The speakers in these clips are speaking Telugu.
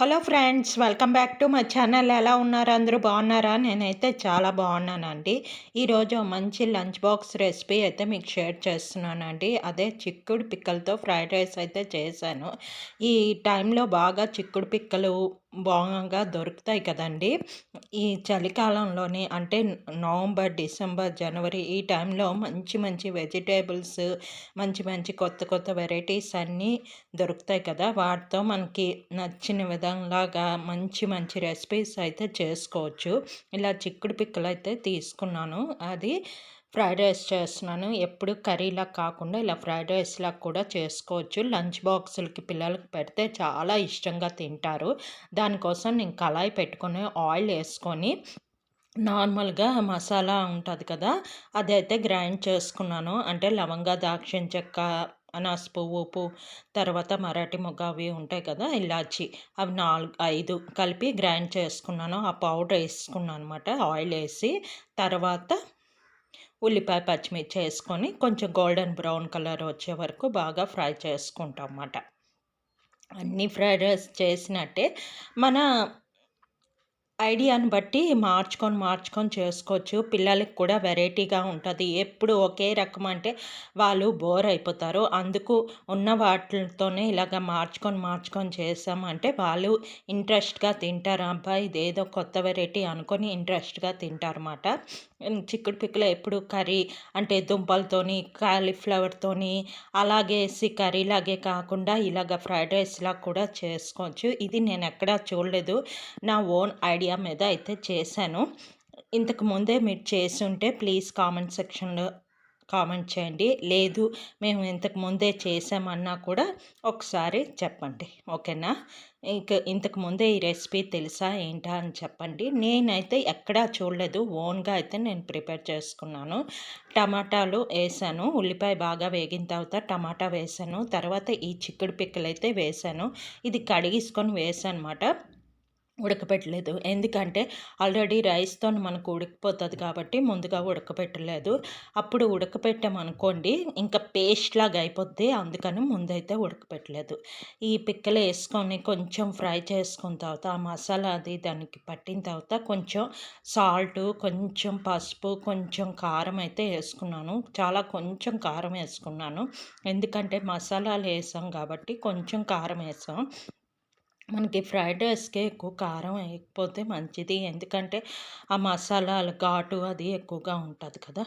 Hello friends, welcome back to my channel. ఎలా ఉన్నారు? అందరూ బాగున్నారా? నేనైతే చాలా బాగున్నానండి. ఈరోజు మంచి లంచ్ బాక్స్ రెసిపీ అయితే మీకు షేర్ చేస్తున్నానండి. అదే చిక్కుడు పిక్కలతో ఫ్రైడ్ రైస్ అయితే చేశాను. ఈ టైంలో బాగా చిక్కుడు పిక్కలు బాగా దొరుకుతాయి కదండి. ఈ చలికాలంలోని అంటే నవంబర్, డిసెంబర్, జనవరి ఈ టైంలో మంచి మంచి వెజిటేబుల్స్, మంచి మంచి కొత్త కొత్త వెరైటీస్ అన్నీ దొరుకుతాయి కదా. వాటితో మనకి నచ్చిన విధంలాగా మంచి మంచి రెసిపీస్ అయితే చేసుకోవచ్చు. ఇలా చిక్కుడు పిక్కలు అయితే తీసుకున్నాను. అది ఫ్రైడ్ రైస్ చేస్తున్నాను. ఎప్పుడు కర్రీలా కాకుండా ఇలా ఫ్రైడ్ రైస్లా కూడా చేసుకోవచ్చు. లంచ్ బాక్సులకి పిల్లలకి పెడితే చాలా ఇష్టంగా తింటారు. దానికోసం నేను కళాయి పెట్టుకొని ఆయిల్ వేసుకొని నార్మల్గా మసాలా ఉంటుంది కదా, అదైతే గ్రైండ్ చేసుకున్నాను. అంటే లవంగా, దాల్చిన చెక్క, అనాస పువ్వు, తర్వాత మరాఠీ మొగ్గ అవి ఉంటాయి కదా, ఇలాచి, అవి 5 కలిపి గ్రైండ్ చేసుకున్నాను. ఆ పౌడర్ వేసుకున్నాను అనమాట ఆయిల్ వేసి. తర్వాత ఉల్లిపాయ, పచ్చిమిర్చి వేసుకొని కొంచెం గోల్డెన్ బ్రౌన్ కలర్ వచ్చే వరకు బాగా ఫ్రై చేసుకుంటాం అన్నమాట. అన్ని ఫ్రైడ్ రైస్ చేసినట్టే మన ఐడియాని బట్టి మార్చుకొని చేసుకోవచ్చు. పిల్లలకి కూడా వెరైటీగా ఉంటుంది. ఎప్పుడు ఒకే రకం అంటే వాళ్ళు బోర్ అయిపోతారు. అందుకు ఉన్న వాటితోనే ఇలాగ మార్చుకొని చేసామంటే వాళ్ళు ఇంట్రెస్ట్గా తింటారు. అబ్బాయి ఇదేదో కొత్త వెరైటీ అనుకొని ఇంట్రెస్ట్గా తింటారన్నమాట. చిక్కుడు పిక్కలు ఎప్పుడు కర్రీ అంటే దుంపలతోని, కాలీఫ్లవర్తోని అలాగేసి కర్రీలాగే కాకుండా ఇలాగ ఫ్రైడ్ రైస్లా కూడా చేసుకోవచ్చు. ఇది నేను ఎక్కడా చూడలేదు. నా ఓన్ ఐడియా మీద అయితే చేశాను. ఇంతకు ముందే మీరు చేసుంటే ప్లీజ్ కామెంట్ సెక్షన్లో కామెంట్ చేయండి. లేదు మేము ఇంతకు ముందే చేసామన్నా కూడా ఒకసారి చెప్పండి, ఓకేనా? ఇంతకు ముందే ఈ రెసిపీ తెలుసా ఏంటా అని చెప్పండి. నేనైతే ఎక్కడా చూడలేదు, ఓన్గా అయితే నేను ప్రిపేర్ చేసుకున్నాను. టమాటాలు వేసాను, ఉల్లిపాయ బాగా వేగిన తర్వాత టమాటా వేసాను, తర్వాత ఈ చిక్కుడు పిక్కలు అయితే వేసాను. ఇది కడిగేసుకొని వేసాను అనమాట. ఉడకపెట్టలేదు, ఎందుకంటే ఆల్రెడీ రైస్తో మనకు ఉడికిపోతుంది కాబట్టి ముందుగా ఉడకపెట్టలేదు. అప్పుడు ఉడకపెట్టామనుకోండి ఇంకా పేస్ట్ లాగా అయిపోద్ది, అందుకని ముందైతే ఉడకపెట్టలేదు. ఈ పిక్కలు వేసుకొని కొంచెం ఫ్రై చేసుకున్న తర్వాత ఆ మసాలా అది దానికి పట్టిన తర్వాత కొంచెం సాల్ట్, కొంచెం పసుపు, కొంచెం కారం అయితే వేసుకున్నాను. చాలా కొంచెం కారం వేసుకున్నాను, ఎందుకంటే మసాలాలు వేసాం కాబట్టి కొంచెం కారం వేసాం. మనకి ఫ్రైడ్ రైస్కి ఎక్కువ కారం వేయకపోతే మంచిది, ఎందుకంటే ఆ మసాలాల ఘాటు అది ఎక్కువగా ఉంటుంది కదా.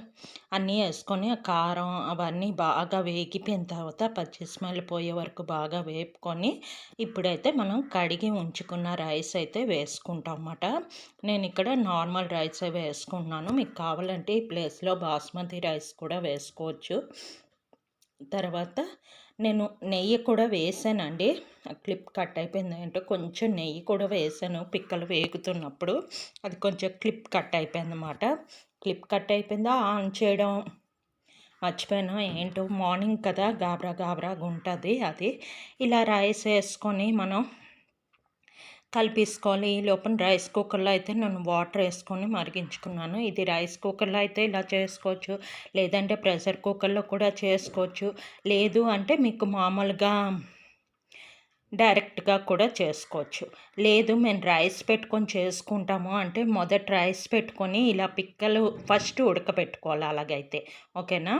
అన్నీ వేసుకొని ఆ కారం అవన్నీ బాగా వేగిపోయిన తర్వాత పచ్చి స్మెల్ పోయే వరకు బాగా వేపుకొని ఇప్పుడైతే మనం కడిగి ఉంచుకున్న రైస్ అయితే వేసుకుంటాం అన్నమాట. నేను ఇక్కడ నార్మల్ రైసే వేసుకుంటున్నాను. మీకు కావాలంటే ఈ ప్లేస్లో బాస్మతి రైస్ కూడా వేసుకోవచ్చు. తర్వాత నేను నెయ్యి కూడా వేసానండి. క్లిప్ కట్ అయిపోయింది అంటే కొంచెం నెయ్యి కూడా వేసాను పిక్కలు వేగుతున్నప్పుడు. అది కొంచెం క్లిప్ కట్ అయిపోయిందన్నమాట. క్లిప్ కట్ అయిపోయిందా ఆన్ చేయడం మర్చిపోయాను. ఏంటో మార్నింగ్ కదా, గాబరాగా ఉంటుంది అది. ఇలా రైస్ వేసుకొని మనం కలిపేసుకోవాలి. ఈ లోపల రైస్ కుక్కర్లో అయితే నేను వాటర్ వేసుకొని మరిగించుకున్నాను. ఇది రైస్ కుక్కర్లో అయితే ఇలా చేసుకోవచ్చు, లేదంటే ప్రెషర్ కుక్కర్లో కూడా చేసుకోవచ్చు. లేదు అంటే మీకు మామూలుగా డైరెక్ట్గా కూడా చేసుకోవచ్చు. లేదు మేము రైస్ పెట్టుకొని చేసుకుంటాము అంటే మొదట రైస్ పెట్టుకొని ఇలా పిక్కలు ఫస్ట్ ఉడకపెట్టుకోవాలి. అలాగైతే ఓకేనా.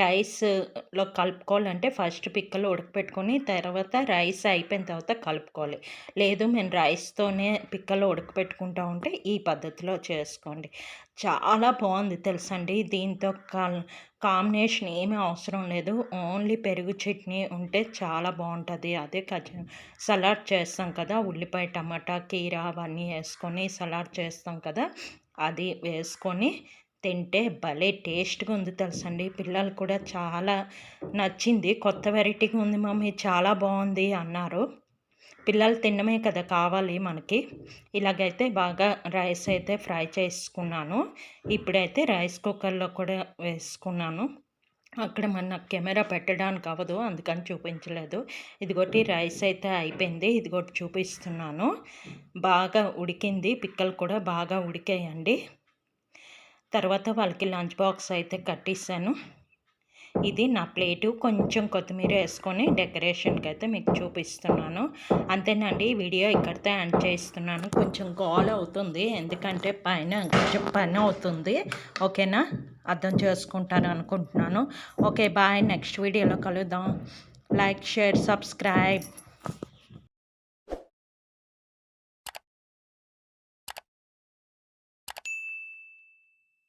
రైస్లో కలుపుకోవాలంటే ఫస్ట్ పిక్కలు ఉడకపెట్టుకొని తర్వాత రైస్ అయిపోయిన తర్వాత కలుపుకోవాలి. లేదు మేము రైస్తోనే పిక్కలు ఉడకపెట్టుకుంటా ఉంటే ఈ పద్ధతిలో చేసుకోండి. చాలా బాగుంది తెలుసండి. దీంతో కాంబినేషన్ ఏమీ అవసరం లేదు, ఓన్లీ పెరుగు చట్నీ ఉంటే చాలా బాగుంటుంది. అదే సలాడ్ చేస్తాం కదా, ఉల్లిపాయ, టమాటా, కీర అవన్నీ వేసుకొని సలాడ్ చేస్తాం కదా, అది వేసుకొని తింటే భలే టేస్ట్గా ఉంది తెలుసండి. పిల్లలు కూడా చాలా నచ్చింది. కొత్త వెరైటీగా ఉంది మమ్మీ, చాలా బాగుంది అన్నారు. పిల్లలు తినడమే కదా కావాలి మనకి. ఇలాగైతే బాగా రైస్ అయితే ఫ్రై చేసుకున్నాను. ఇప్పుడైతే రైస్ కుక్కర్లో కూడా వేసుకున్నాను. అక్కడ మన కెమెరా పెట్టడానికి అవ్వదు, అందుకని చూపించలేదు. ఇదిగోటి రైస్ అయితే అయిపోయింది, ఇదిగోటి చూపిస్తున్నాను. బాగా ఉడికింది, పిక్కలు కూడా బాగా ఉడికాయండి. తర్వాత వాళ్ళకి లంచ్ బాక్స్ అయితే కట్టిస్తాను. ఇది నా ప్లేటు. కొంచెం కొత్తిమీర వేసుకొని డెకరేషన్కి అయితే మీకు చూపిస్తున్నాను. అంతేనండి, వీడియో ఇక్కడితో ఎండ్ చేస్తున్నాను. కొంచెం గోల అవుతుంది ఎందుకంటే పైన కొంచెం పని అవుతుంది. ఓకేనా, అర్థం చేసుకుంటాను అనుకుంటున్నాను. ఓకే బాయ్, నెక్స్ట్ వీడియోలో కలుద్దాం. Like, share, subscribe.